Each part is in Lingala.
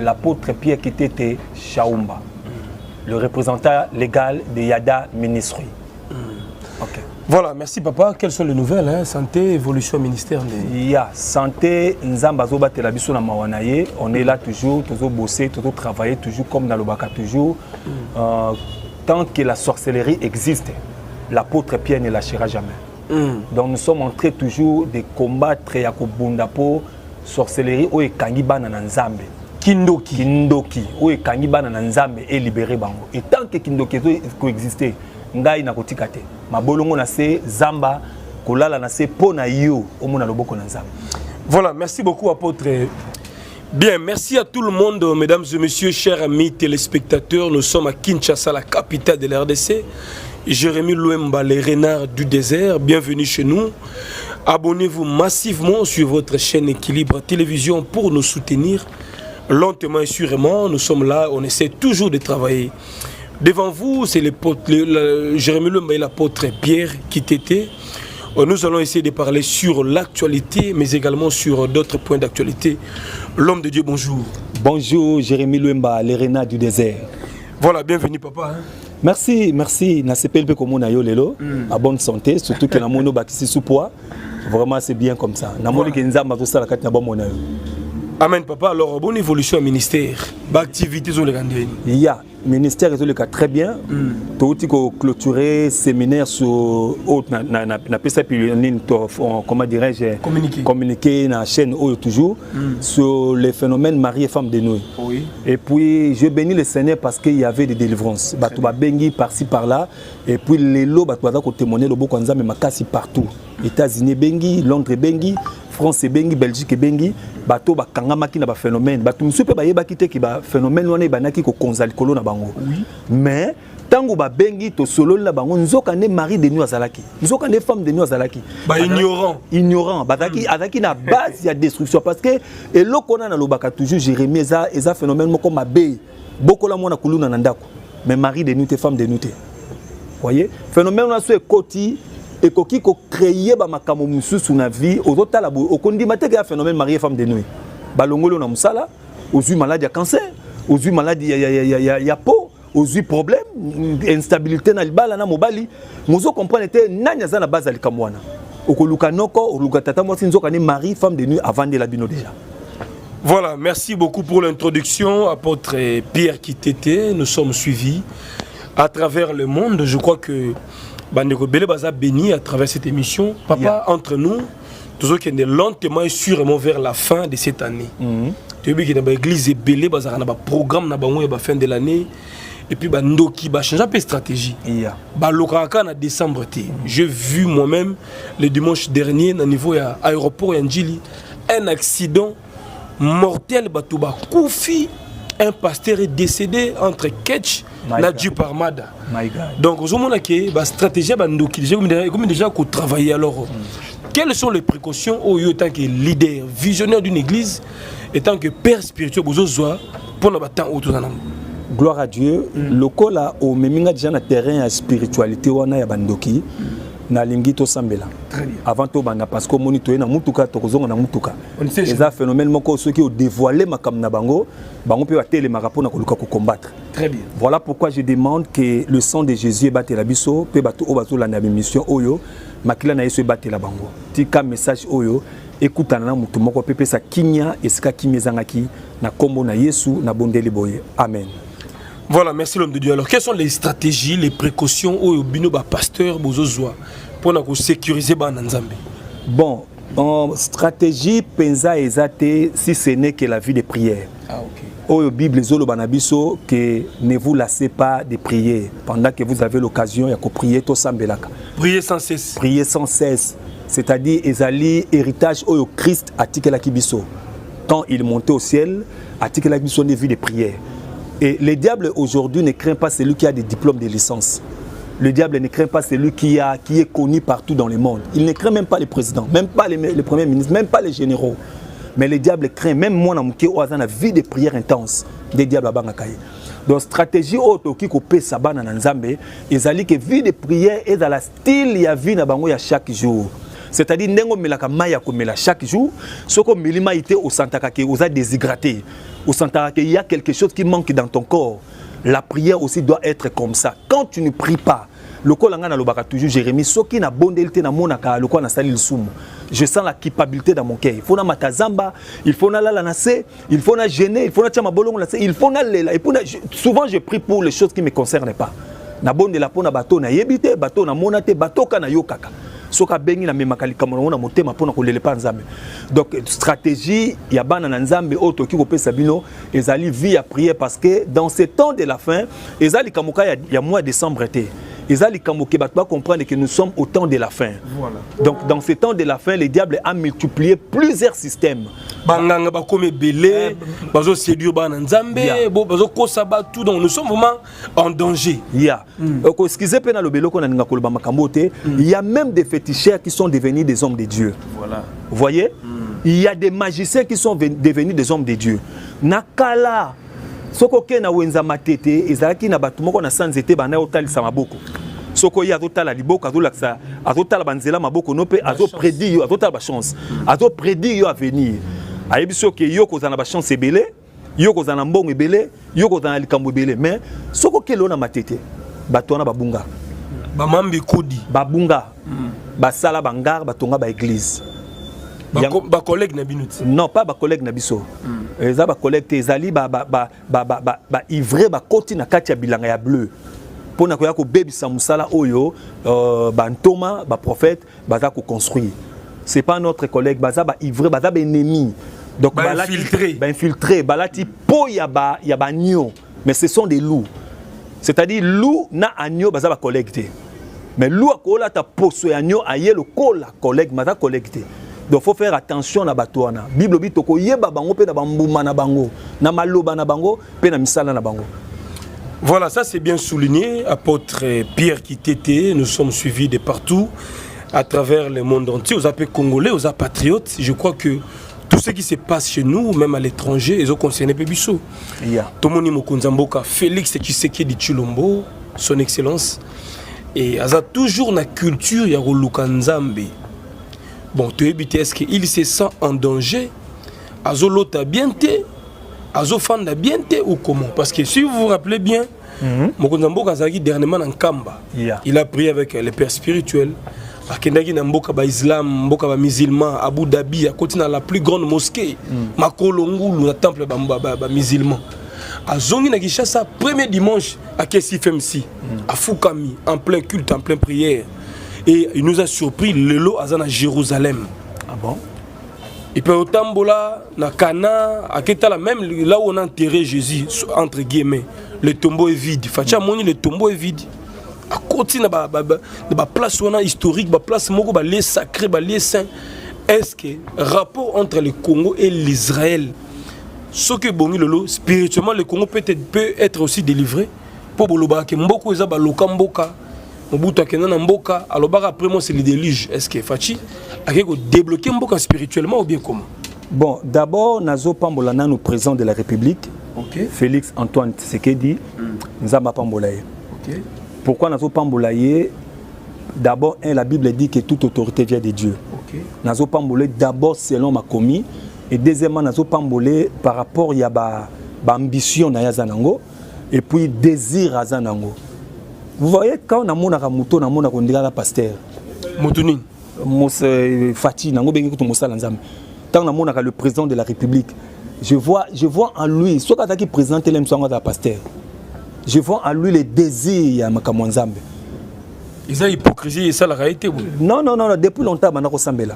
l'apôtre Pierre Kitete Chaumba, le représentant légal de Yada Ministry. Ok. Voilà, merci papa. Quelles sont les nouvelles, hein? Santé, évolution ministère Il y a santé, Nzambazoba Telabiso na Mawanaye. On est là toujours, toujours bosser, toujours travailler, toujours comme dans le Baka, toujours. Tant que la sorcellerie existe, l'apôtre Pierre ne lâchera jamais. Donc nous sommes en train toujours de combattre Yakobundapo, sorcellerie, ou Kangiba na Nzambe. Kindoki, ou Kangiba na Nzambe et libérer Bango. Et tant que Kindoki coexiste, ngai na kotikate mabolongo na se zamba kolala na se pona yo omona loboko na nzamba. Voilà, merci beaucoup apôtre. Bien, merci à tout le monde, mesdames et messieurs, chers amis téléspectateurs. Nous sommes à Kinshasa, la capitale de la RDC. Jérémy Louemba, les renards du désert. Bienvenue chez nous. Abonnez-vous massivement sur votre chaîne Équilibre Télévision pour nous soutenir. Lentement et sûrement, nous sommes là, on essaie toujours de travailler. Devant vous, c'est Jérémy Louemba et l'apôtre Pierre Kitete. Nous allons essayer de parler sur l'actualité, mais également sur d'autres points d'actualité. L'homme de Dieu, bonjour. Bonjour, Jérémy Louemba, les renards du désert. Voilà, bienvenue papa. Merci, merci. Na sepelpe comme on a yo lelo, à bonne santé, surtout que na mono bakisi sous poids. Vraiment, c'est bien comme ça. Na mono kenza mato sala kat na bon monayo. Amen papa. Alors, bonne évolution au ministère. Activité sur le gandien. Il y a ministère est le cas très bien. Tout clôturer séminaire sur comment dirais-je communiquer dans la chaîne toujours sur les phénomènes mari et femme de nous. Oui. Et puis je bénis le Seigneur parce qu'il y avait des délivrances. Batuba bengi par-ci par-là et puis les lots batuba ko témoigner le bokanza mais makasi partout. États-Unis bengi, Londres bengi, France bengi, Belgique bengi, bato ba kangamaki na ba phénomène. Batu msupe ba yeba kite ki ba phénomène wana banaki ko konzali kolo na bango. Oui. Mais tango ba bengi to solo la bango nzoka ne mari de nous azalaki. Nzoka ne femme de nous azalaki. Ba ignorant. Bataki azaki na base ya destruction parce que eloko na lobaka toujours Jérémie eza phénomène moko mabe. Boko la mona kuluna na ndako. Mais mari de nous te femme de nous te. Voyez? Phénomène na so ekoti et qui créé ba makamo mususu na vie aux autres la okondi mateka phénomène mari et femme de nuit balongolo na musala aux yeux maladie ya cancer aux yeux maladie ya peau aux yeux problème instabilité na libala na mobali muzo comprendre te nanya za na base alikamwana okoluka noko oluka tata mwasi nzoka ne mari femme de nuit avant de la bino déjà. Voilà, merci beaucoup pour l'introduction apôtre Pierre Kitete. Nous sommes suivis à travers le monde. Je crois que Bandeko Bele Baza béni à travers cette émission. Papa, entre nous, toujours qui est lentement et sûrement vers la fin de cette année. Tu vois que l'église est Bele Baza a un programme à la fin de l'année. Et puis Bandoki va changer un peu de stratégie. Balokaka en décembre. J'ai vu moi-même le dimanche dernier au niveau de l'aéroport Yandjili un accident mortel. Batouba Koufi. Un pasteur est décédé entre Ketch et Dieu Parmada. Donc, au moment où la stratégie est déjà travailler. Alors, quelles sont les précautions en tant que leader, visionnaire d'une église, et tant que père spirituel pour nous battre autour de nous? Gloire à Dieu. Le col là, au Meminga déjà na terrain de spiritualité, on a bandoki. Na lingi to sambela avant to banda parce que monitorer na mutuka to kozonga na mutuka les a phénomène moko ceux qui ont dévoilé makam na bango peut atteler marapo na koluka ko combattre. Très bien. Voilà pourquoi je demande que le sang de Jésus batte la biso pe bato o bato la na mission oyo makila na yesu batte la bango tika message oyo écoutana na mutu moko pepe sa kinya esika kimezangaki na kombo na Yesu na bondeli boye. Amen. Voilà, merci l'homme de Dieu. Alors, quelles sont les stratégies, les précautions au bino ba pasteur bozozoa pour nous sécuriser ba Nzambe? Bon, en stratégie penza ezate si ce n'est que la vie de prière. Ah OK. Au Bible zolo banabiso que ne vous lassez pas de prier pendant que vous avez l'occasion ya ko prier to sambelaka. Prier sans cesse. Prier sans cesse, c'est-à-dire ezali héritage au Christ atikela kibiso. Quand il montait au ciel, atikela kibiso de vie de prière. Et le diable aujourd'hui ne craint pas celui qui a des diplômes de licence. Le diable ne craint pas celui qui est connu partout dans le monde. Il ne craint même pas les présidents, même pas les premiers ministres, même pas les généraux. Mais le diable craint, même moi, dans la vie de prière intense, des diables à Bangakaye. Donc, stratégie auto qui coupe Sabana Nzambe, ils allaient que vie de prière est dans la style, il y a vie na bango ya chaque jour. c'est-à-dire ndengo melaka maya komela chaque jour soko milima ité au santaka ke oza déshydraté au santaka que il y a quelque chose qui manque dans ton corps. La prière aussi doit être comme ça. Quand tu ne pries pas, le kolanga na lobaka toujours Jérémie soki na bondelité na monaka le ko na sali le sumu. Je sens la culpabilité dans mon cœur. Il faut na matazamba, il faut na la nasse, il faut na gêner, il faut na chama bolongo la, il faut na lela. Et souvent je prie pour les choses qui me concernent pas. Na bonde la pona bateau na yebite, bateau na monate, bateau kana yokaka. Soka bengi na memaka likamona na motema pona ko lele pa nzambe. Donc stratégie ya bana na nzambe auto ki ko pesa bino ezali vie à prier parce que dans ce temps de la fin, ezali kamuka ya mois de décembre été. Ezali kamuke batba comprendre que nous sommes au temps de la fin. Voilà. Donc dans ce temps de la fin, le diable a multiplié plusieurs systèmes. Banganga ba comme belé, bazo séduire bana nzambe, bazo kosaba tout, donc nous sommes vraiment en danger. Excusez pena lo beloko na ninga koloba makambo te, il y a même des féticheurs qui sont devenus des hommes de Dieu. Voilà. Vous voyez? Il y a des magiciens qui sont devenus des hommes de Dieu. Nakala soko ke na wenza matete ezalaki na bato moko na sanzete bana otalisa maboko. Soko ya azotala liboko azolakisa azotala banzela maboko no pe azoprédire yo azotala ba chance. Azoprédire yo avenir. Ayebi soki yo kozana ba chance ebele, yo kozana mbongo ebele, yo kozana likambo ebele, mais soko ke lo na matete bato na babunga. Ba mambi kudi, babunga. Ba sala bangar batonga ba église. Ba collègue na binuti. Non, pas ba collègue na biso. Eza ba collègue te ezali ba ivre ba koti na kati ya bilanga ya bleu. Pona ko ya ko bebisa musala oyo ba ntoma ba prophète baza ko construire. C'est pas notre collègue baza ba ivre baza ba ennemi. Donc ba infiltré, balati po ya ba nyo, mais ce sont des loups. C'est-à-dire loup na agneau baza ba collègue te. Mais loup akola ta poso ya agneau aye le kola collègue baza collègue te. Donc il faut faire attention à Batouana. Bible dit toko yeba bango pe na bambuma na bango, na maloba na bango pe na misala na bango. Voilà, ça c'est bien souligné. Apôtre Pierre Kitete, nous sommes suivis de partout à travers le monde entier, aux appels congolais, aux patriotes. Je crois que tout ce qui se passe chez nous, même à l'étranger, ils ont concerné Pébisso. Tomoni Mokonzamboka, Félix Tshisekedi Tshilombo, son excellence, et a toujours la culture ya Luka Nzambe. Bon, tu es est-ce qu'il se sent en danger? Azo lota bien te, azo fanda bien te ou comment? Parce que si vous vous rappelez bien, Mokonzamboka Zagi dernièrement en Kamba, il a prié avec les pères spirituels. Akendaki na mboka ba islam, mboka ba musulman, Abu Dhabi, à côté na la plus grande mosquée, Makolongulu, le temple ba musulman. A Zongi na Kinshasa, premier dimanche à KSFMC, à Fukami, en plein culte, en plein prière. Et il nous a surpris, le lot à Jérusalem. Ah bon? Et puis au Tambola, na Cana, à Ketala, même là où on a enterré Jésus, entre guillemets, le tombeau est vide. Fatia Moni, le tombeau est vide. À côté de la place historique, la place moko, les sacrés, les saints. Est-ce que rapport entre le Congo et l'Israël, ce que bongi lolo, spirituellement, le Congo peut être aussi délivré pour boloba que mboko eza ba lokamboka, mobuta kenana mboka, alors après moi c'est le déluge. Est-ce que Fachi a débloqué mboka spirituellement ou bien comment? Bon, d'abord Nazo Pambolana, nous président de la République, Félix Antoine Tshisekedi, Nzamba Pambolaye. Pourquoi Nazo Pambolaye? D'abord, la Bible dit que toute autorité vient de Dieu. Nazo Pambolaye d'abord selon ma commis. Et deuxièmement, Nazo Pambolaye par rapport à ba ambition na Yazanango et puis désir à Zanango. Vous voyez, quand on a mon aramuto, on a mon pasteur. Moutounin. Fati, Nango Bengi Moussa Lanzam. Quand on a mon le président de la République, je vois en lui, soit quand il présente l'impression de pasteur. Je vois en lui le désir à Makamwanzambe. Ils ont hypocrisie et ça la réalité. Non, depuis longtemps, Manako Sambela.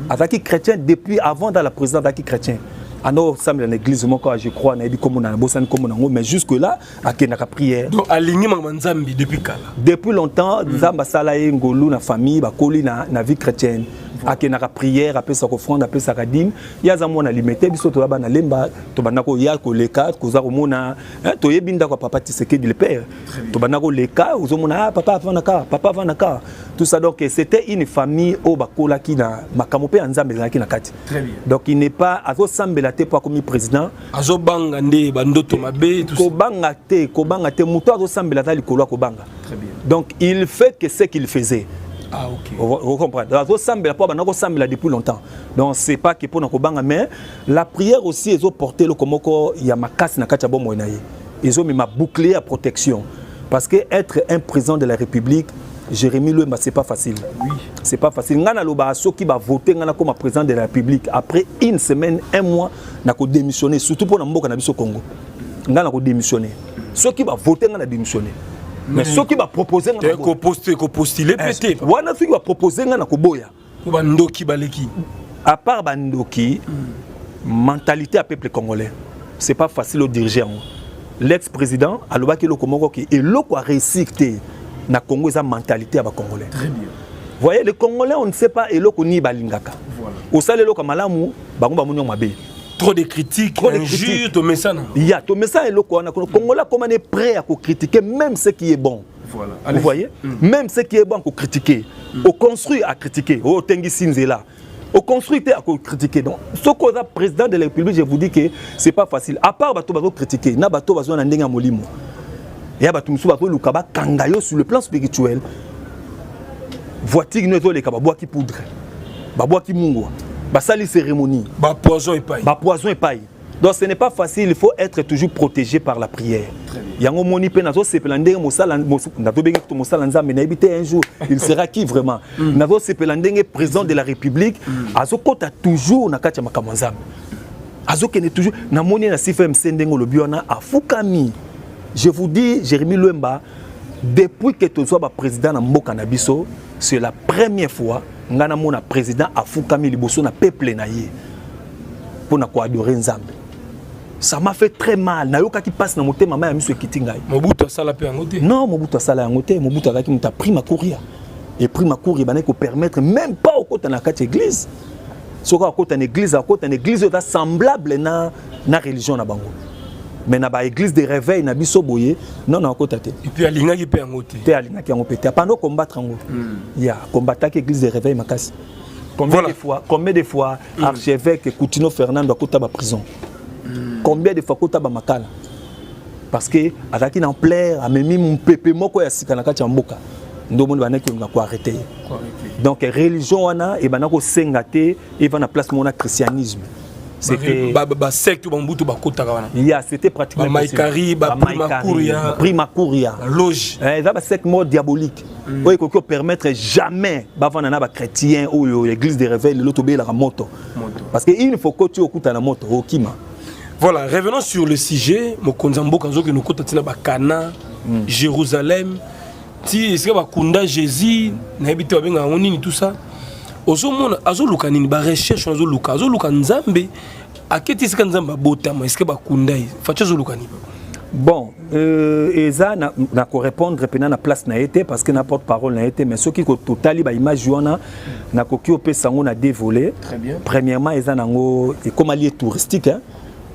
Avec chrétien, depuis avant dans la présidence avec chrétien. Alors, Sambela l'église, je crois, mais jusque-là, à Kenaka prière. Donc, aligné Makamwanzambe depuis quand? Depuis longtemps, Zamba Salaye Ngolu, na famille, Bakoli, na vie chrétienne. Akenaka prière, après sa offrande, après sa kadim, yazamo na limité, biso to na lemba, to banako ya ko leka, ko za komona, to yebinda ko papa Tshisekedi le père. To banako leka, uzomona papa vanaka. Tout ça donc c'était une famille au bakola ki na makamope nzambe ki na kati. Très bien. Donc il n'est pas azo sambela te pour comme président. Azo banga nde bandoto mabe tout ça. Ko banga te muto azo sambela ta likolo ko banga. Très bien. Donc il fait que ce qu'il faisait. Ah, ok. Vous comprenez? Depuis longtemps. Donc, c'est pas que pour nous, mais la prière aussi, ils ont porté le komoko, il y a ma casse na kachabo moinaye. Ils ont mis ma bouclier à protection. Parce que être un président de la République, Jérémy Louemba, c'est pas facile. Oui. C'est pas facile. Ngana loba ceux qui va voter ngana comme président de la République après une semaine, un mois, n'a ko démissionner surtout pour n'amboka na biso Congo. Ngana ko démissionner. Ceux qui va voter ngana démissionner. Mais ceux qui va proposer ngana ko postuler peut-être. Wana ceux qui va proposer ngana ko boya. Ko bandoki baleki. À part bandoki, mentalité à peuple congolais. C'est pas facile de diriger. L'ex-président alobaki lo komoko ki et lo ko réussir na Congo esa mentalité à ba congolais. Très bien. Vous voyez les Congolais on ne sait pas et lo ko ni balingaka. Voilà. Au sale lo kamalamu bango ba munyo mabe. Trop de critiques, injures, to messana. Il y a to messana et lo ko na Congolais comment on est prêt à critiquer même ce qui est bon. Voilà. Vous voyez? Même ce qui est bon à critiquer. Au construit à critiquer. Au tengi sinzela. Au construit à critiquer. Donc, ce qu'on a président de la République, je vous dis que c'est pas facile. À part bato bato critiquer, na bato bazo na ndenga molimo. Et à bato musu bato lukaba kangayo sur le plan spirituel. Voiture nous les kaba bois qui poudre. Ba bois qui mungo. Ba sali cérémonie. Ba poison et paille. Ba poison et paille. Donc ce n'est pas facile, il faut être toujours protégé par la prière. Yango moni pe nazo sepelande mosala nazo benga to mosala nzambe na ebité un jour, il sera qui vraiment? Nazo sepelande président de la République, azo kota toujours na kati makambo nzambe. Azo kene toujours na moni na CFMC ndengo lobiona afukami. Je vous dis Jérémy Louemba, depuis que tu sois président na mboka na biso, c'est la première fois ngana mona président afukami liboso na peuple na ye pour na ko adorer nzambe. Ça m'a fait très mal. Nayoka qui passe dans mon thème, maman a mis ce kitingai. Mobutu sala pe ngote. Non, Mobutu sala ngote, Mobutu a qui m'a pris ma courir. Et pris ma courir, il ko permettre même pas au côté de la église. Ce qu'on a côté une église, est semblable na religion na bango. Mais na ba église de réveil na biso boye, non na côté. Et puis alinga qui pe ngote. Te alinga qui ngote. Pendant combattre ngo. Ya combattre église de réveil makasi. Combien de fois archevêque Coutinho Fernando a côté ba prison. Combien de fois Kota Bamakala? Parce que Azaki en plaire, a même mon pépé moko ya sikanaka chamboka. Ndomoni banaki on ko arrêter. Donc religion wana et banako sengate et va na place mon christianisme. C'était ba secte bambutu ba kota wana. Ya, c'était pratiquement Maïkari, ba prima couria, loge. Ça ba secte mort diabolique. Oui, qu'on permettre jamais bavana na ba chrétien ou l'église de réveil l'auto be la moto. Parce que il faut que tu okuta na moto okima. Voilà, revenons sur le sujet. Mokonzambo kanzo que nous kotatina ba Cana, Jérusalem. Si est-ce que ba kunda Jésus, na habité ba benga onini tout ça. Ozo mona azo luka nini ba recherche azo luka nzambe. Aketi sika nzamba botama est-ce que ba kunda facha zo luka ni. Bon, eza na ko répondre pena na place na été parce que n'importe parole na été mais ce qui ko totali ba image wana na ko ki opesa ngo na dévoler. Très bien. Premièrement eza nango et comme allié touristique hein.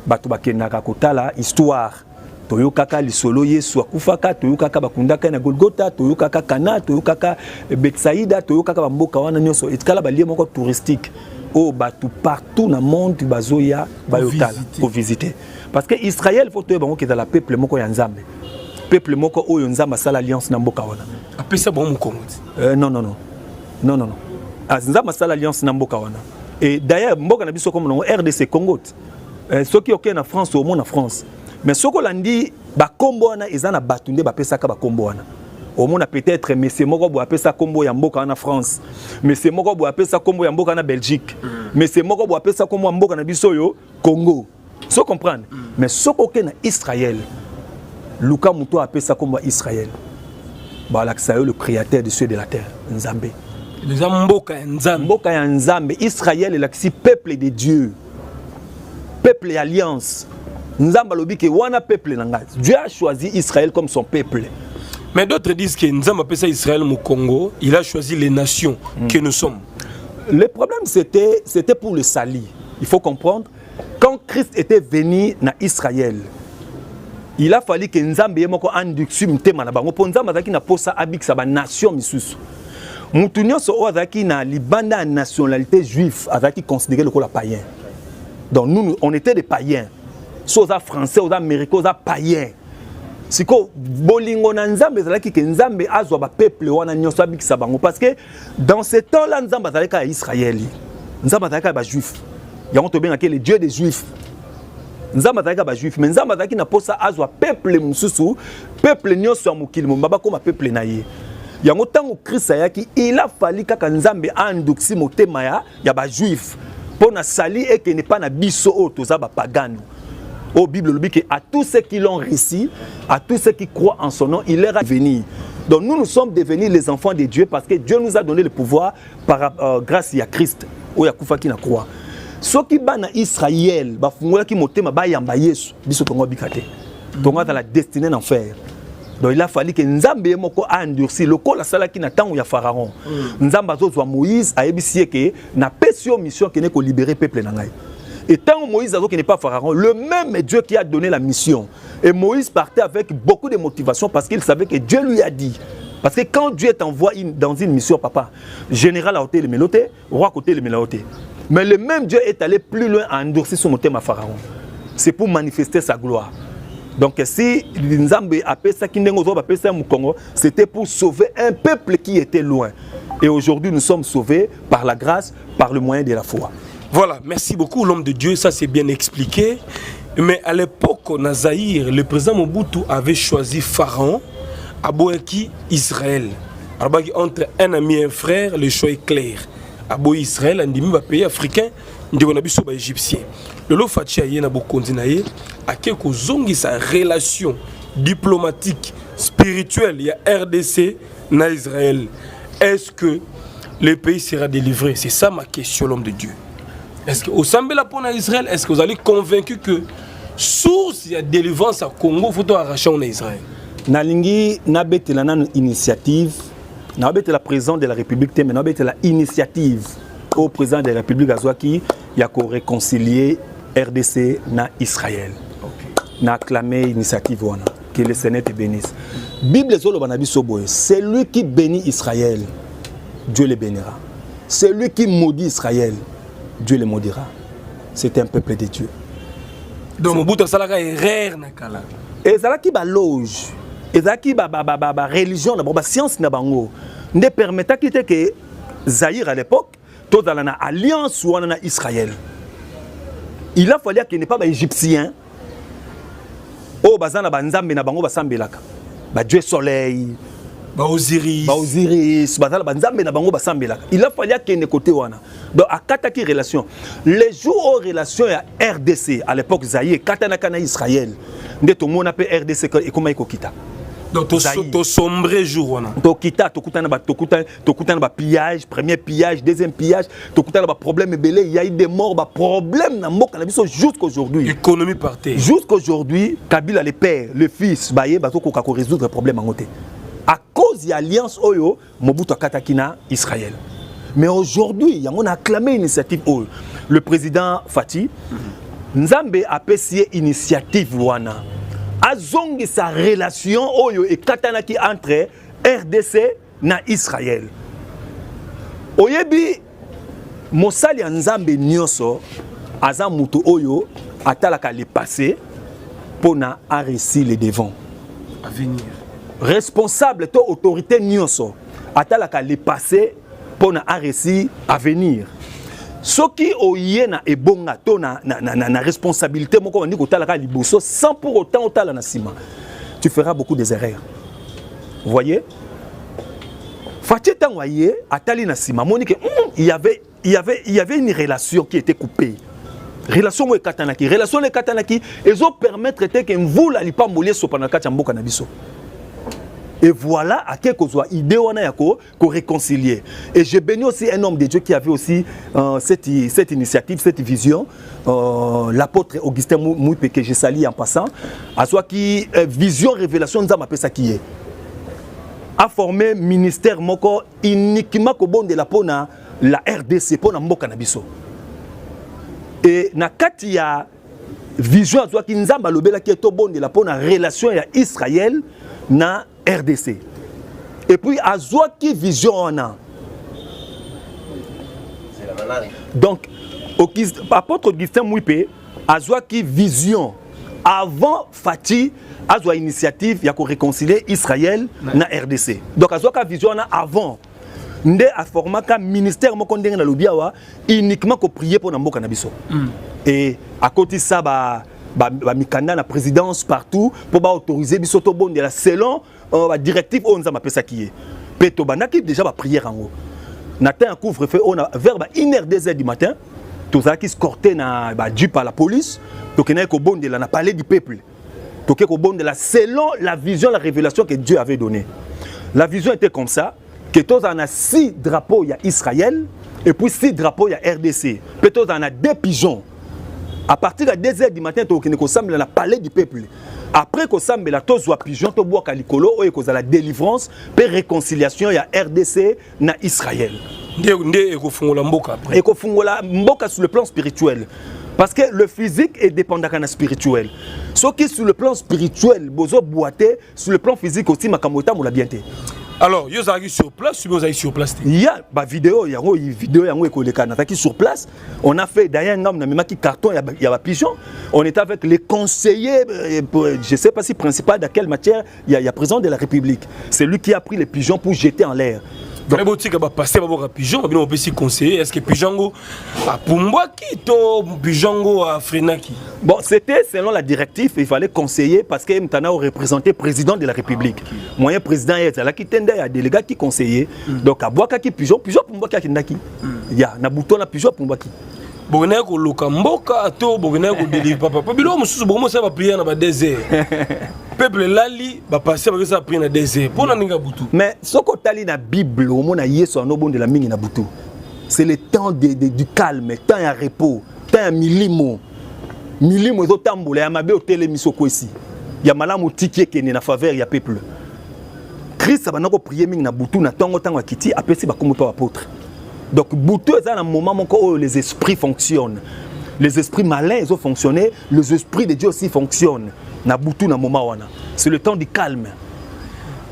Bato bakendaka kotala histoire toyokaka lisolo Yesu akufaka toyokaka bakundaka na Golgotha toyokaka Kana toyokaka Betsaïda toyokaka bamboka wana nyonso etikala balie moko touristique o bato partout na monde bazoya bayotala pour visiter parce que Israël faut toyeba bango kezala peuple moko ya Nzambe peuple moko oyo Nzambe asala alliance na mboka wana apesa bon mukongo non Nzambe asala alliance na mboka wana et d'ailleurs mboka na biso comme RDC Congo ceux qui sont en France au monde en France mais ceux qui ont dit ba kombo wana ezana batunde ba pesaka ba kombo wana au monde peut-être monsieur moko bo apesa kombo ya mboka en France monsieur moko bo apesa kombo ya mboka na Belgique monsieur moko bo apesa kombo ya mboka na biso yo Congo so comprendre mais ceux qui sont en Israël Luka muto apesa kombo ya Israël ba laksa le créateur des cieux et de la terre Nzambe les mboka ya Nzambe Israël est l'axi peuple de Dieu peuple et alliance. Nzamba lobi ke wana peuple nanga. Dieu a choisi Israël comme son peuple. Mais d'autres disent que Nzamba appelle ça Israël au Congo, il a choisi les nations que nous sommes. Le problème c'était pour le salir. Il faut comprendre quand Christ était venu na Israël. Il a fallu que Nzamba yemoko induction mtema na bango po Nzamba zaki na posa abiksa ba nation misusu. Mutu nyonso o azaki na libanda nationalité juif azaki considéré le la païen. Donc nous, on était des païens. Soit aux Français, aux Américains, aux païens. siko bolingo na nzambe ezalaki ke nzambe azwa ba peuple wana nyonso abikisa bango parce que dans ce temps là nzambe azalaka ya Israël nzambe azalaka ba juif yango to benga ke le dieu des juifs nzambe azalaka ba juif mais nzambe azalaki na posa azwa peuple mususu peuple nyonso ya mokili mobaba koma peuple na ye yango tango Christ ayaki il a fallu kaka nzambe anduksi motema ya ba juif pona sali et que n'est pas na biso o toza ba pagano. Au Bible le dit que à tous ceux qui l'ont réussi, à tous ceux qui croient en son nom, il leur a venu. Donc nous sommes devenus les enfants de Dieu parce que Dieu nous a donné le pouvoir grâce à Christ ou à Koufa qui na croit. Ce qui bana Israël, ba fungola ki motema ba yamba Yesu, biso tongo bikate. Tongo dans la destinée d'enfer. Donc il a fallu que Nzambe moko a endurci le col la sala qui n'attend ya pharaon. Nzamba zo Moïse a ebisi que na pesio mission qui n'est ko libérer peuple na ngai. Et tant Moïse qui n'est pas pharaon, le même Dieu qui a donné la mission. Et Moïse partait avec beaucoup de motivation parce qu'il savait que Dieu lui a dit. Parce que quand Dieu t'envoie dans une mission, papa, général à côté le méloté, roi à côté le méloté. Mais le même Dieu est allé plus loin à endurcir son thème à pharaon. C'est pour manifester sa gloire. Donc si Nzambe appelle ça c'était pour sauver un peuple qui était loin. Et aujourd'hui nous sommes sauvés par la grâce, par le moyen de la foi. Voilà, merci beaucoup l'homme de Dieu, ça c'est bien expliqué. Mais à l'époque, au Zaïre, le président Mobutu avait choisi Pharaon, Aboaki, Israël. Alors, entre un ami et un frère, le choix est clair. Abo Israël, un pays africain, un pays égyptien. Le lot Fachi a yéna bokondinaye, a quelques zongi sa relation diplomatique, spirituelle, il y a RDC, na Israël. Est-ce que le pays sera délivré? C'est ça ma question, l'homme de Dieu. Est-ce que au Sambela pour Israël, est-ce que vous allez convaincu que source il y a délivrance à Congo, faut arracher en Israël? Nalingi nabete la initiative, nabete la président de la République, mais nabete la initiative au président de la République Azwaki, il y a qu'à réconcilier RDC na Israël. Na acclamé initiative wana, que le Sénat te bénisse. Bible zolo banabi soboye, c'est lui qui bénit Israël, Dieu le bénira. C'est lui qui maudit Israël, Dieu le maudira. C'est un peuple de Dieu. Donc, Mobutu Salaka est rare nakala. Et ça qui ba loge, et ça qui ba religion, ba science na bango, ne permettait que Zaïre à l'époque, tout dans la alliance ou en Israël. Il a fallu qu'il n'est pas égyptien. Oh bazana banzambe na bango basambelaka. Ba Dieu soleil. Osiris, il a fallu qu'il y ait un côté. Donc, à Kataki relation, les jours aux relations à RDC, à l'époque Zaïre, Katanakana Israël, tout le monde appelle RDC et comment il quitte. Donc, tu sombre jour. Tu quittes, tu as pillage, premier pillage, deuxième pillage, tu as problème, il y a eu des morts, problème jusqu'à aujourd'hui. Économie par terre. Jusqu'aujourd'hui, Kabila, le père, le fils, il faut résoudre le problème en côté. À cause de l'alliance Oyo, Mobutu Katakina, Israël. Mais aujourd'hui, on a acclamé l'initiative Oyo. Le président Fati, Nzambe a apprécié l'initiative Wana. A zongi sa relation Oyo et Katanaki entre RDC et Israël. Oyebi, Mosali Nzambe Nyoso, Aza Mutu Oyo, atalaka le passé, pour na arrêter les devants. À venir. Responsable to autorité nyonso atalaka le passé pour na arrêter à venir. Ce qui oye na ebonga to na responsabilité moko ndiko talaka liboso sans pour autant otala na sima. Tu feras beaucoup des erreurs. Vous voyez? Fatia tanwaye atali na sima monique il y avait une relation qui était coupée. Relation mo katanaki, relation le katanaki ezo permettre que vous la lipa molie sopanaka chamboka na biso. Et voilà à quel que soit idée on a qu'on réconcilier. Et je bénis aussi un homme de Dieu qui avait aussi cette initiative, cette vision, l'apôtre Augustin Mouipe que je salue en passant, à soit qui vision révélation nous a appelé ça qui est. A formé ministère moko uniquement ko bon de la pona la RDC pona mboka na biso. Et na kati ya vision à soit qui nous a lobela qui est to bon de la pona relation ya Israël na RDC. Et puis, à Zouaki vision on a. Donc, apôtre Augustin Mouipe, à Zouaki vision avant Fatih a une initiative il y a réconcilier Israël na RDC. Donc a une vision avant ndé a formé un ministère moko ndenge na lobiawa uniquement ko prier pour Namboka na biso. Et à côté ça mikanda na présidence partout pour autoriser biso to bon de la selon la directive on za mapesa kié. Peto banaki déjà ba prière en haut. Natin un couvre-feu on a vers 1h-2h du matin. Tout ça qui se cortait na dû par la police. Donc on a ko bon de la na palais du peuple. Donc ko bon de la selon la vision, la révélation que Dieu avait donnée. La vision était comme ça. Que tous en a 6 drapeaux, il y a Israël, et puis 6 drapeaux, il y a RDC. Peut-être en a 2 pigeons. À partir de 2h du matin, tu as le palais du peuple. Après que ça, tu as pigeon, tu as calicolo, tu as la délivrance, puis réconciliation, il y a RDC, et Israël. Et mboka sur le plan spirituel. Parce que le physique est dépendant de spirituel. Ce qui sur le plan spirituel, bozo boité, sur le plan physique aussi, ma kamota m'a bien été. Alors, vous avez sur place, vous avez sur place. Il y a une vidéo, il y a une vidéo, sur place. On a fait d'ailleurs un même qui carton, il y a un pigeon. On était avec les conseillers, je ne sais pas si principal de quelle matière, il y a président de la République. C'est lui qui a pris les pigeons pour jeter en l'air. Donc, est-ce que pigeon a Pumbaki ou pigeon a Frenaki? Bon, c'était selon la directive, il fallait conseiller parce que Mtana représentait le président de la République. Moyen président est là qui tendait à délégué qui conseillait. Donc à boire qui pigeon Pumbaki qui ndaki. Il y a na bouton la pigeon Pumbaki. Bogné ko lokamboka to bogné ko délivre papa. Bilo mususu bomo ça va prier na désert. Peuple lali va passer avec ça prier na désert. Pour na ninga butu. Mais ce que tali na Bible au mona yeso no bon de la mingi na butu. C'est le temps du calme, temps à repos, temps à milimo. Milimo zo tambola ya mabe hôtel misoko ici. Ya malamu tikie kene na faveur ya peuple. Christ va nako prier mingi na butu na tango akiti apesi ba komoto apôtre. Donc, c'est un moment où les esprits fonctionnent. Les esprits malins, ils ont fonctionné. Les esprits de Dieu aussi fonctionnent. C'est le temps du calme.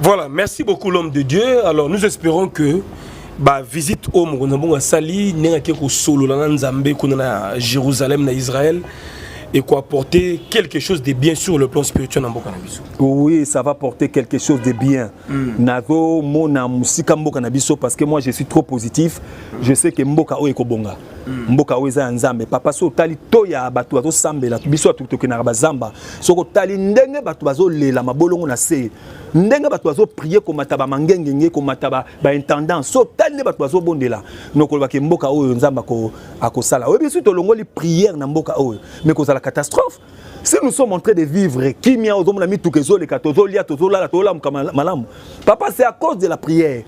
Voilà, merci beaucoup l'homme de Dieu. Alors, nous espérons que la visite au Sali, solo à Jérusalem, à Israël, et quoi porter quelque chose de bien sur le plan spirituel. Oui, ça va porter quelque chose de bien. Nazo mona musika mboka na biso parce que moi je suis trop positif. Je sais que mboka o ekobonga. Mboka o eza nzambe. Papa so tali to ya batu bazo sambela biso atutoke na bazamba. Soko tali ndenge batu bazo lela mabolongo na se. Ndenge batu bazo prier ko mataba mangengenge ko mataba ba intendant. So tali batu bazo bondela. Noko ba ke mboka o nzamba ko akosala. O biso to longoli prière na mboka o. Mais ko catastrophe. Si nous sommes en train de vivre, papa, c'est à cause de la prière.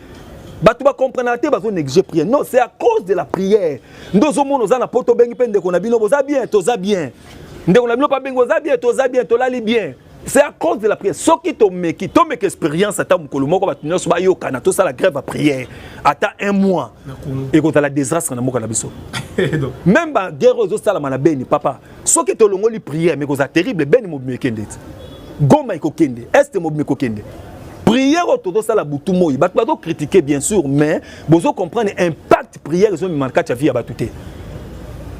Batuba comprendre bazo négliger prière. Non, c'est à cause de la prière. Nous sommes na poto bengi pende ko na bino boza bien, toza bien. Ndeko na bino pa bengo za bien, toza bien, tolali bien. C'est à cause de la prière. Ce qui tombe expérience à ta moukolomoko batunyo so ba yokana to ça la grève à prière. Ata un mois. Et quand la désastre na moka na biso. Même ba guerre aux sala mana beni papa. Ce qui to longo li prière mais cause terrible beni mo mekende. Goma iko kende. Est mo meko kende. Prière au todo sala butu moyi. Ba to critiquer bien sûr mais bozo comprendre impact prière zo mi marka ta vie abatute.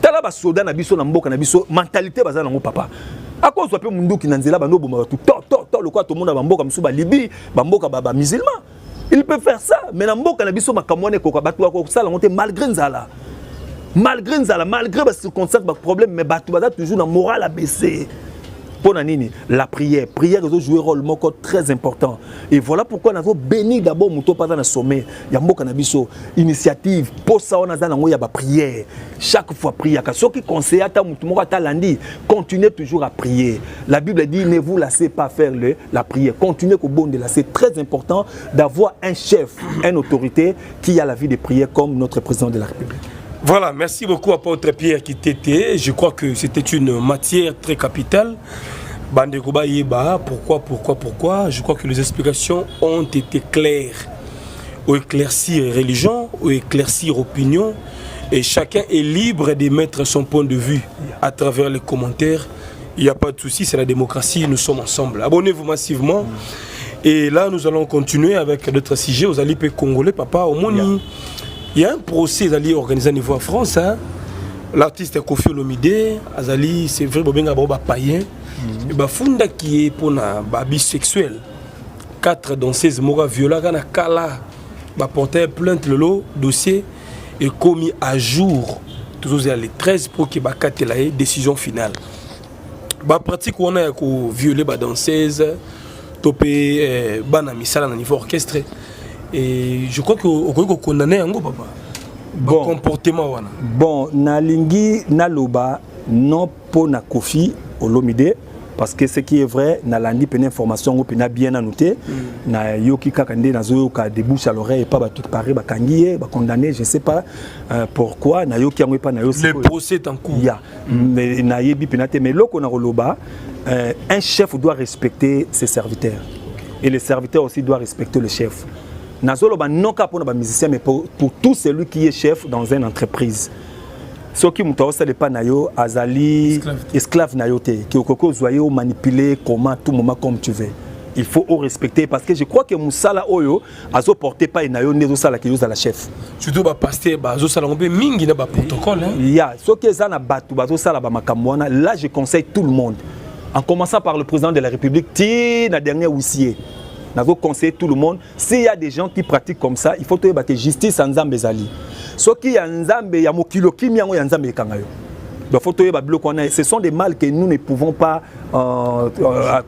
Tala ba soldat na biso na mboka na biso mentalité bazala ngo papa. À cause de mundu qui nanzela bano bomba tout le quoi tout le monde ba mboka msuba Libye ba mboka ba musulman. Il peut faire ça mais na mboka na biso makamone ko batu ko sala ngote malgré nzala. Malgré nzala, malgré les circonstances, les problèmes, mais batu baza toujours na morale abaissée. Pour nanini, la prière, prière a joué un rôle très important. Et voilà pourquoi nous avons béni d'abord mon pas dans le sommet. Il y a beaucoup de initiatives. Pour ça, on a la prière. Chaque fois prière. Ceux qui conseillent à lundi, continuez toujours à prier. La Bible dit ne vous laissez pas faire la prière. Continuez au bon de là. C'est très important d'avoir un chef, une autorité qui a la vie de prière comme notre président de la République. Voilà, merci beaucoup apôtre Pierre Kitete. Je crois que c'était une matière très capitale. Bandeko Yeba, pourquoi? Je crois que les explications ont été claires. Ou éclaircir religion, ou éclaircir opinion. Et chacun est libre d'émettre son point de vue à travers les commentaires. Il n'y a pas de souci, c'est la démocratie, nous sommes ensemble. Abonnez-vous massivement. Et là, nous allons continuer avec d'autres sujets aux alliés congolais. Papa, au Moni. Il y a un procès organisé au niveau de France. Hein. L'artiste Kofi Olomide, Azali, c'est vrai, Bobenga Boba païen. et bah funda qui est pour na bisexuel 4 danseuses mora viola kana kala bah porter plainte le lot dossier est commis à jour toujours les 13 pour que bah la décision finale bah pratique on a ko violer bah danseuse topé bana misala na niveau orchestre et je crois que on condamné un papa bon comportement wana bon nalingi naloba non pour na Kofi Olomide parce que ce qui est vrai na landi pene information ko pena bien annoté na yoki kakande na zo ka débouche à l'oreille et pas ba tout paré ba kangié ba condamné je sais pas pourquoi na yoki yango pas na yo le procès est en cours ya mais na yebi pena te mais loko na roloba un chef doit respecter ses serviteurs et le serviteur aussi doit respecter le chef nazoloba non ka pour na ba musicien mais pour tout celui qui est chef dans une entreprise. Ce qui m'a dit pas nayo azali esclave nayote qui okoko zoyo manipuler comment tout moment comme tu veux. Il faut respecter parce que je crois que Moussala Oyo azo porter pas nayo nezo sala ki yoza la chef. Surtout ba pasteur ba zo sala ngombe mingi na ba protocole hein. Ya ce que ça na batu bazo sala ba makamwana là je conseille tout le monde en commençant par le président de la République ti na dernier huissier. Nazo conseiller tout le monde s'il y a des gens qui pratiquent comme ça il faut que justice en Zambezali. Ce qui est en Zambé, il y a Mokilo Kimi en Zambé Kangayo. Donc, ce sont des mal que nous ne pouvons pas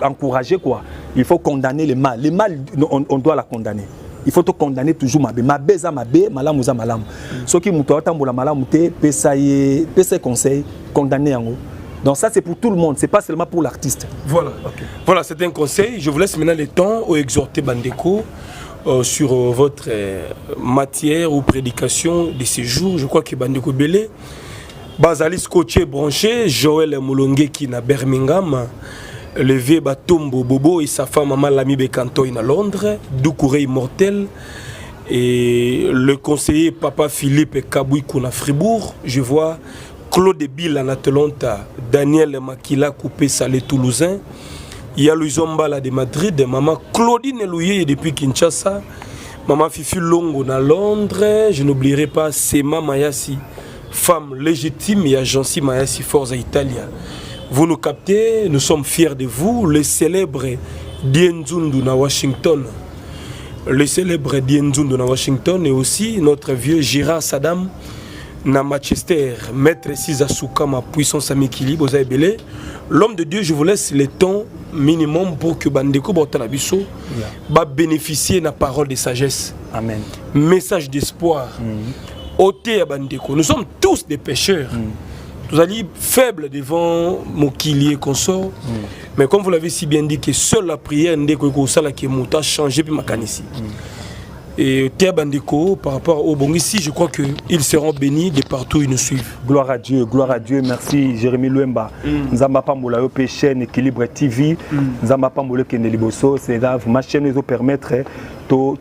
encourager. Quoi. Il faut condamner les mal. Les mal, on doit la condamner. Il faut condamner toujours Mabé. Mabé za Mabé, Malam za Malam. Ce qui est en Malam, c'est conseil, condamner en haut. Donc ça c'est pour tout le monde, c'est pas seulement pour l'artiste. Voilà, okay. Voilà, c'est un conseil. Je vous laisse maintenant le temps au exhorter Bandeko. Sur votre matière ou prédication de ces jours, je crois que Bandeko Belé, Bazalis Coché branché, Joël Moulongue qui na Birmingham, le vieux Batombo Bobo et sa femme Maman Lami Bekantoy à Londres, Doucouré immortel, et le conseiller Papa Philippe Kabouikou à Fribourg, je vois Claude Bill en Atlanta, Daniel Makila Coupé Salé Toulousain. Il y a Louis-Zombala de Madrid, maman Claudine Louye depuis Kinshasa, maman Fifi Longo à Londres, je n'oublierai pas Sema Mayasi, femme légitime, et Agency Mayasi Forza Italia. Vous nous captez, nous sommes fiers de vous, le célèbre Dienzundu na Washington. Le célèbre Dienzundu na Washington et aussi notre vieux Girard Saddam na Manchester, Maître Sizasuka, ma puissance Amikili, Bozaï Belé. L'homme de Dieu, je vous laisse le temps minimum pour que Bandeko Bortanabiso va bénéficier de la parole de sagesse. Amen. Message d'espoir. Ôtez à Bandeko. Nous sommes tous des pécheurs. Nous allons faibles devant Mokili et consort. Mais comme vous l'avez si bien dit, que seule la prière Ndeko Sala qui est changé puis Makanisi. Et Théa Bandeko, par rapport au bon ici, je crois qu'ils seront bénis de partout où ils nous suivent. Gloire à Dieu, merci Jérémy Luemba. Nous avons pas de chaîne Équilibre TV, nous avons pas de Kendeliboso, c'est là, ma chaîne nous permettre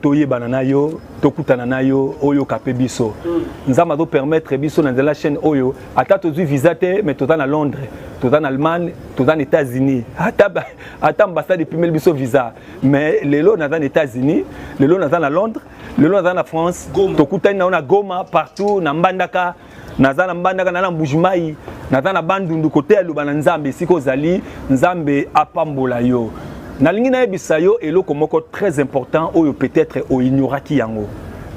toye banana yo, tokutanana yo, oyo kapebiso. Nous avons permettre biso dans la chaîne oyo, ata tozu visate mais tout à Londres, tout en Allemagne, tout aux États-Unis. Ata ambassade depuis le biso visa, mais les lots dans les États-Unis, les lots dans Londres. Le long dans la France, tokutana na Goma partout na Mbandaka, nazana Mbandaka na Mbujimai, nazana bandundu côté lubana Nzambe siko zali, Nzambe apambola yo. Na lingi na yebisa yo eloko moko très important oyo peut-être o ignoraki yango.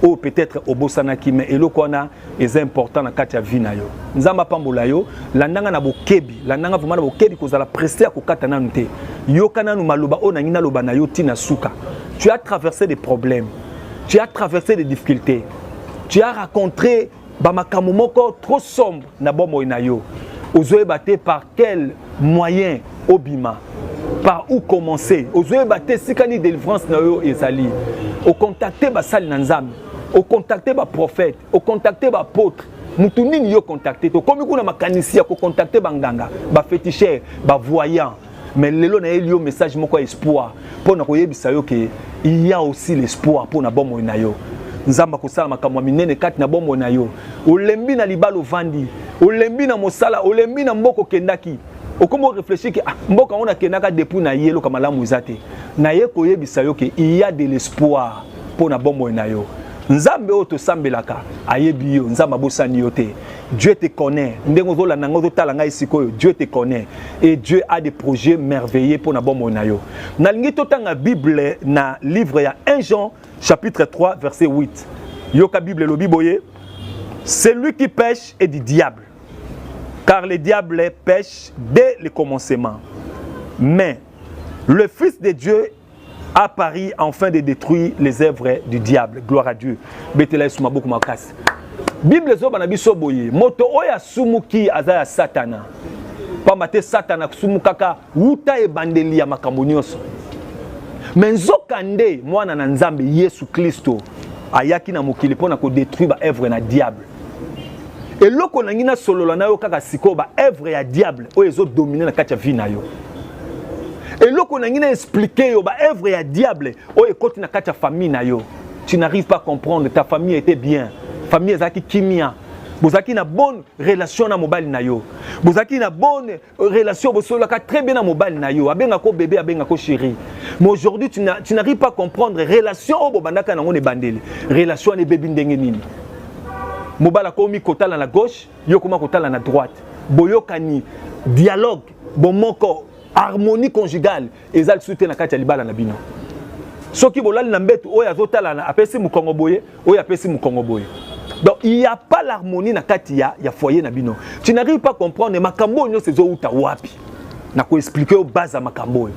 O peut-être o bosanaki mais eloko na est important na kati ya vie na yo. Nzamba apambola yo, landanga na bokebi, landanga vraiment na bokebi kozala prester akokata nanu te. Yo kana nu maloba o na ngina loba na yo tina suka. Tu as traversé des problèmes. Tu as traversé des difficultés. Tu as rencontré Bamakamomoko trop sombre na bomo inayo. Ozoe batté par quel moyen obima? Par où commencer? Ozoe batté sikani délivrance na yo ezali. Au contacter ba sali nanzam. Au contacter ba prophète. Au contacter ba apôtre. Mutu nini yo contacter? To komi kuna makanisi ko contacter banganga, ba féticheur, ba voyant. Mais lelo na elio message moko espoir. Pour na koyebisa yo ke il y a aussi l'espoir pour na bomo na yo. Nzamba kosala makamwa minene kati na bomo na yo. Olembi na libalo vandi, olembi na mosala, olembi na mboko kendaki. Okomo réfléchir que mboka on a kendaka depuis na yelo kama la muzate. Na ye koyebisa yo ke il y a de l'espoir pour na bomo na yo. Nzambe oto sambelaka ayebi yo nzamba bosani yo te. Dieu te connaît. Dieu te connaît. Et Dieu a des projets merveilleux pour nous. Dans la Bible, dans le livre, il y a 1 Jean, chapitre 3, verset 8. Yoka Bible, le Bible, c'est lui qui pêche est du diable. Car le diable pêche dès le commencement. Mais le Fils de Dieu apparu afin de détruire les œuvres du diable. Gloire à Dieu. Bible zo bana biso boye moto oya sumuki azaya satana pa mate satana sumukaka wuta e bandeli ya makambo nyonso menzoka nde mwana na nzambe Yesu Kristo ayaki na mokili pona ko détruire ba œuvre na diable eloko na ngina solola na yo kaka siko ba œuvre ya diable oyo ezo dominer na kati ya vie na yo eloko na ngina expliquer yo ba œuvre ya diable oyo ekoti na kati ya famille na yo. Tu n'arrives pas à comprendre, ta famille était bien. Famille ezaki kimia. Bozaki na bonne relation na mobile na yo. Bozaki na bonne relation bosolaka très bien na mobile na yo. Abenga ko bébé, abenga ko chéri. Mais aujourd'hui tu n'arrives pas à comprendre relation au bobandaka na ngone bandeli. Relation ne bébé ndenge nini. Mobile ko mi kotala na gauche, yo koma kotala na droite. Boyokani dialogue, bomoko harmonie conjugale ezali soute na kati ya libala na bino. Soki bolali na mbetu oya zotala na apesi mukongo boye, oya apesi mukongo boye. Donc il n'y a pas l'harmonie na kati ya foyer na bino. Tu n'arrives pas à comprendre makambo nyo sezo uta wapi. Na ko expliquer au base à makambo.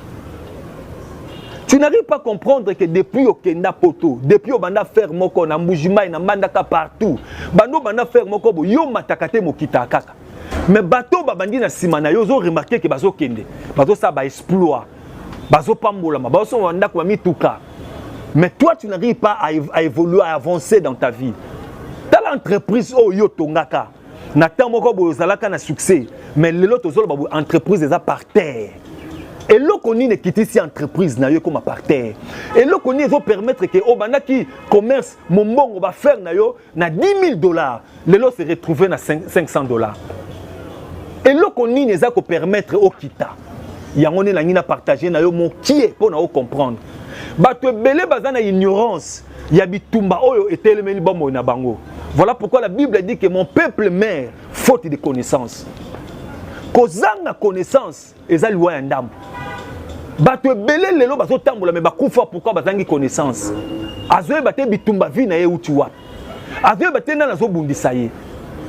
Tu n'arrives pas à comprendre que depuis au kenda poto, depuis au banda faire moko na mbujima na mandaka partout. Bando banda faire moko bo yo matakate mokita kaka. Mais bateau babandi na simana yo zo remarquer que bazo kende. Bazo ça ba exploit. Bazo pambola ma bazo wanda kwa mituka. Mais toi tu n'arrives pas à évoluer, à avancer dans ta vie. Dans l'entreprise oh yo tongaka. Na temps moko bo zalaka na succès, mais lelo tozolo ba entreprise eza par terre. Et là qu'on ne quitte ici entreprise na yo comme par terre. Et là qu'on va permettre que au banda qui commerce mon bon va faire na yo na $10,000. Lelo se retrouver na $500. Et là qu'on ne za ko permettre au kita. Yangone la ngina partager na yo mon qui est pour na comprendre. Ba to belé bazana ignorance. Ya bitumba oyo etelemeli bomo na bango. Voilà pourquoi la Bible dit que mon peuple meurt faute de connaissance. Kozanga connaissance ezali wa ndambo. Bato ebele lelo bazo tambola me bakufa pourquoi bazangi connaissance. Azoe bate bitumba vi na ye uti wa. Azoe bate na zo bundisa ye.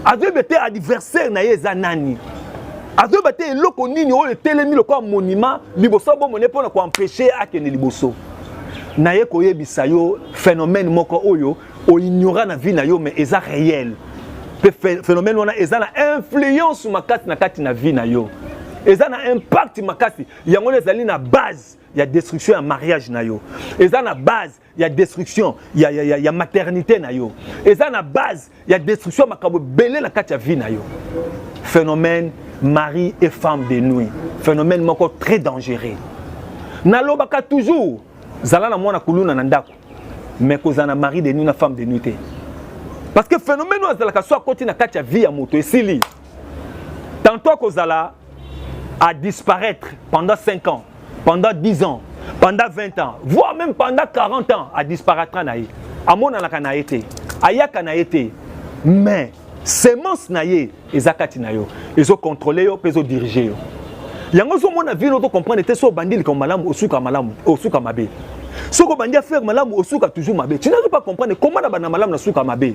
Azoe bate adversaire na ye za nani. Azoe bate eloko nini o etelemi lokwa monument liboso bo mone pona ko empêcher akene liboso. Na ye koyebisa yo phénomène moko oyo o ignora na vie na yo mais eza réel. Phénomène wana eza na influence makati na kati na vie na yo. Eza na impact makati yango ezali na base ya destruction ya mariage na yo. Eza na base ya destruction ya maternité na yo. Eza na base ya destruction makambo belé na kati ya vie na yo. Phénomène mari et femme de nuit. Phénomène moko très dangereux. Nalobaka toujours zala na mwana kuluna na ndako mais kozana mari de nuit na femme de nuit te. Parce que phénomène ozalaka soit côté na kati ya vie ya moto esili. Tantôt kozala à disparaître pendant 5 ans, pendant 10 ans, pendant 20 ans, voire même pendant 40 ans à disparaître na ye. Amona na kana été, ayaka na été. Mais semence na ye ezakati na yo. Ezo contrôler yo, peso diriger yo. Yango so mona vie no to comprendre te so bandili comme malamu osuka mabe. Soko bandia faire malamu osuka toujours mabe. Tu n'arrives pas à comprendre comment na bana malamu na suka mabe.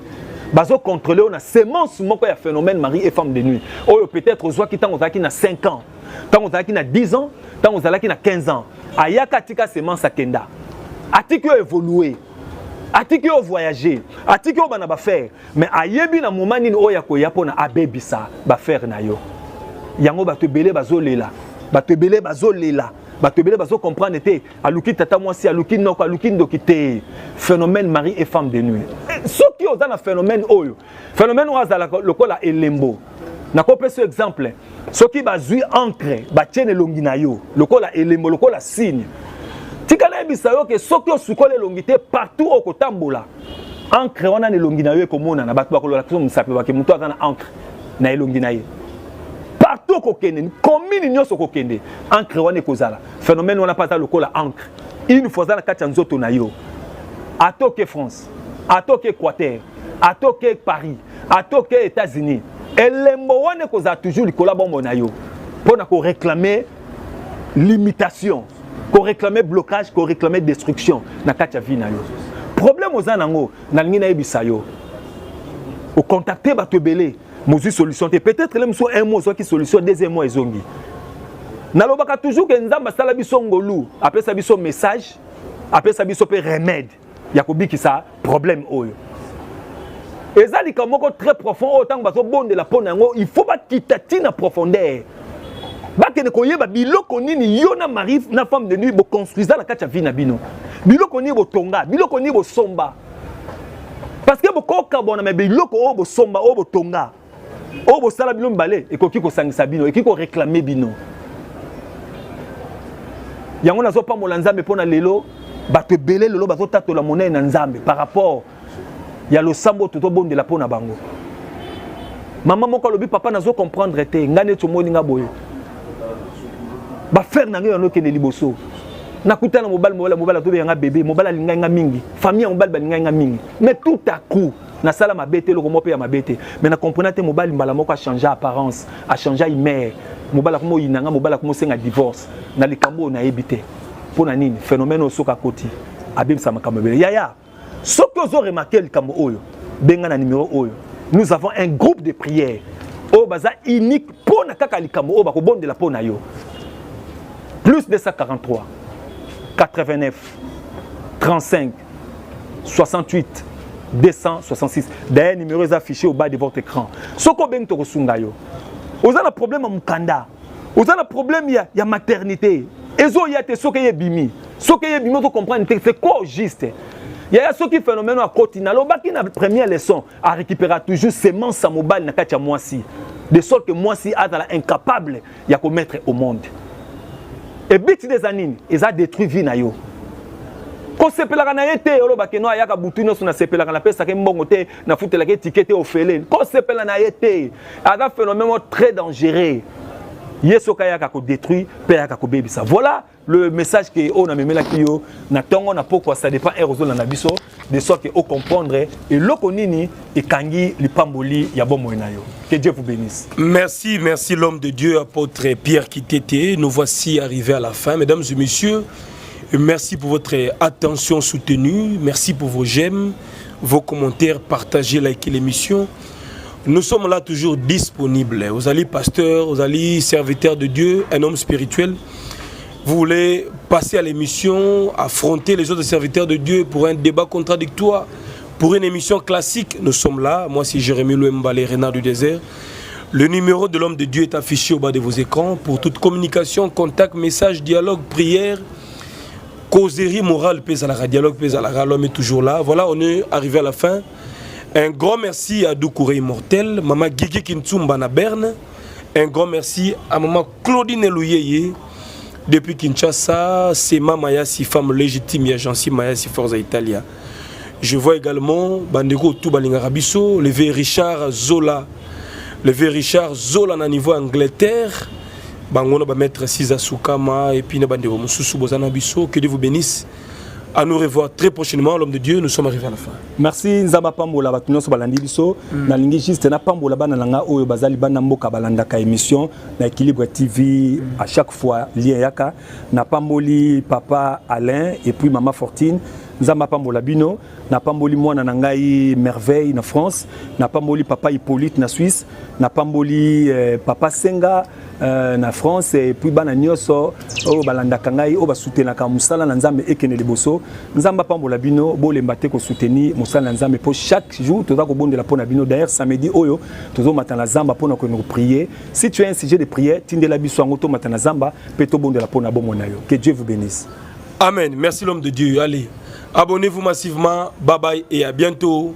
Bazo contrôler on a semence moko ya phénomène mari et femme de nuit. Oyo peut-être ozwa ki tango zaki na 5 ans, tango zaki na 10 ans, tango zaki na 15 ans. Ayaka tika semence akenda. Atiki yo évoluer. Atiki yo voyager. Atiki yo bana ba faire. Mais ayebi na moment nini oya ko ya pona abebisa ba faire na yo. Yango bato belé bazo lela. Bato belé bazo lela. Bato belé bazo comprendre te aluki tata moi si aluki noko aluki ndokité. Phénomène mari et femme de nuit. Ce qui oza na phénomène oyo. Phénomène oza la lokola elembo. Na ko pese exemple. Ce qui bazui encre, ba tiene longi na yo. Lokola elembo, lokola signe. Tikala ebisa yo ke soki osukole longité partout au kotambola. Encre wana ne longi na yo ekomona na bato bakolola kiso musape bake muto aza na encre na elongi na ye. Partout kokende, commune nyoso kokende, encre wana ekozala. Phénomène wana pas lokola encre. Une fois na kati nzoto na yo. Atoke France, atoke Équateur, atoke Paris, atoke États-Unis. elembo wana koza toujours likola bombo na yo pona ko réclamer limitation, ko réclamer blocage, ko réclamer destruction na kati ya vie na yo. Problème oza nango na lingi na yebisa yo. Au contacter bato belé, mozu solution te peut-être le mso un mot soit qui solution deuxième mot ezongi. Nalobaka toujours que nzamba sala biso ngolu, après ça biso message, après ça biso pe remède. Yakobi ki ça problème oyo. Ezali kamoko très profond autant baso bon de la pona ngo, il faut pas quitter na profondeur. Ba ke ne koyeba biloko nini yo na mari na femme de nuit bo construisa la kati ya vie na bino. Biloko nini bo tonga, biloko nini bo somba. Parce que bo koka bona me biloko o bo somba o bo tonga. O bo sala bino mbale ekoki ko sangisa bino, ekoki ko réclamer bino. Yango nazo pa molanzambe pona lelo bato belé lelo bazo tatola monnaie na nzambe par rapport ya lo sambo toto bon de la pona bango. Maman moko lobi papa nazo comprendre te ngane to moni nga boyo. Ba faire na ngeno ke ne liboso. Na kutana mobile to nga bébé mobile linga nga mingi. Famille mobile ba linga nga mingi. Mais tout à coup na sala mabete lo komo pe ya mabete. Mais na comprendre te mobile mbala moko a changer apparence, a changer image. Mobile komo yinanga mobile komo senga divorce. Na likambo na ebité. Pona nini phénomène osoka koti. Abimsa makambo bele. Yaya. Ce que vous avez remarqué, le numéro oyo, nous avons un groupe de prières. Au baza unique pour na kaka likamo o bako bon de la pona yo. Plus de 143 89 35 68 266. D'ailleurs numéro est affiché au bas de votre écran. Ce que ben to sunga yo. Vous avez un problème à mukanda. Vous avez un problème ya maternité. Ezo ya te soke ye bimi. Soke ye bimi to comprendre c'est quoi juste. Il y a ce qui phénomène à côté. Na la première leçon à récupérer toujours semence à mobile na katia moisi. De sorte que moisi a incapable de commettre au monde. Et bit des années, ils a détruit vie na yo. Quand c'est pelaka na été, olo bakeno ayaka butuno na sepelaka na pesa ke mbongo te na futela ke ticket au félé. Quand c'est pelaka na été, a phénomène très dangereux. Yeso kayaka ko détruit, peyaka ko bebisa. Voilà le message que on a memé la kio na tongo na poko ça dépend erozol na biso de sorte que au comprendre et lokonini et kangi lipamboli ya bomo na yo. Que Dieu vous bénisse. Merci l'homme de Dieu apôtre Pierre Kitete. Nous voici arrivés à la fin mesdames et messieurs. Merci pour votre attention soutenue, merci pour vos j'aime, vos commentaires, partagez, likez l'émission. Nous sommes là toujours disponibles. Vous allez pasteur, vous allez serviteur de Dieu, un homme spirituel. Vous voulez passer à l'émission, affronter les autres serviteurs de Dieu pour un débat contradictoire, pour une émission classique. Nous sommes là. Moi, c'est Jérémy Louemba, les Renards du désert. Le numéro de l'homme de Dieu est affiché au bas de vos écrans. Pour toute communication, contact, message, dialogue, prière, causerie morale, pèse à la dialogue, pèse à la l'homme est toujours là. Voilà, on est arrivé à la fin. Un grand merci à Doukouré Immortel, Maman Guigui Kintsumba na Berne. Un grand merci à Maman Claudine Elouyeye. Depuis Kinshasa, c'est Mayasi, femme légitime et agence Mayasi Forza Italia. Je vois également Bandego Toubalinga Rabiso, le vieux Richard Zola. Le vieux Richard Zola na niveau Angleterre. Bangono ba mettre Siza Soukama et puis na Bandego Moussou Bozana Biso. Que Dieu vous bénisse. À nous revoir très prochainement, l'homme de Dieu, nous sommes arrivés à la fin. Merci Nzamba Pambola batuno so balandi biso na lingi juste na Pambola bana nanga oyo bazali bana mboka balanda ka émission na Équilibre TV à chaque fois lien yaka na Pamboli papa Alain et puis maman Fortune Nzamba Pambola bino na Pamboli mwana na ngai Merveille na France na Pamboli papa Hippolyte na Suisse na Pamboli papa Senga na France et puis bana nyoso o balanda kangai o ba soutenir ka musala na Nzambe ekene liboso Nzamba Pambola bino bolemba te ko soutenir musala na Nzambe pour chaque jour toza ko bondela pona bino d'ailleurs samedi oyo tozo matana Nzamba pona ko nous prier si tu as un sujet de prière tindela biso ngoto matana Nzamba pe to bondela pona bomo na yo que Dieu vous bénisse. Amen. Merci l'homme de Dieu. Allez, abonnez-vous massivement. Bye bye et à bientôt.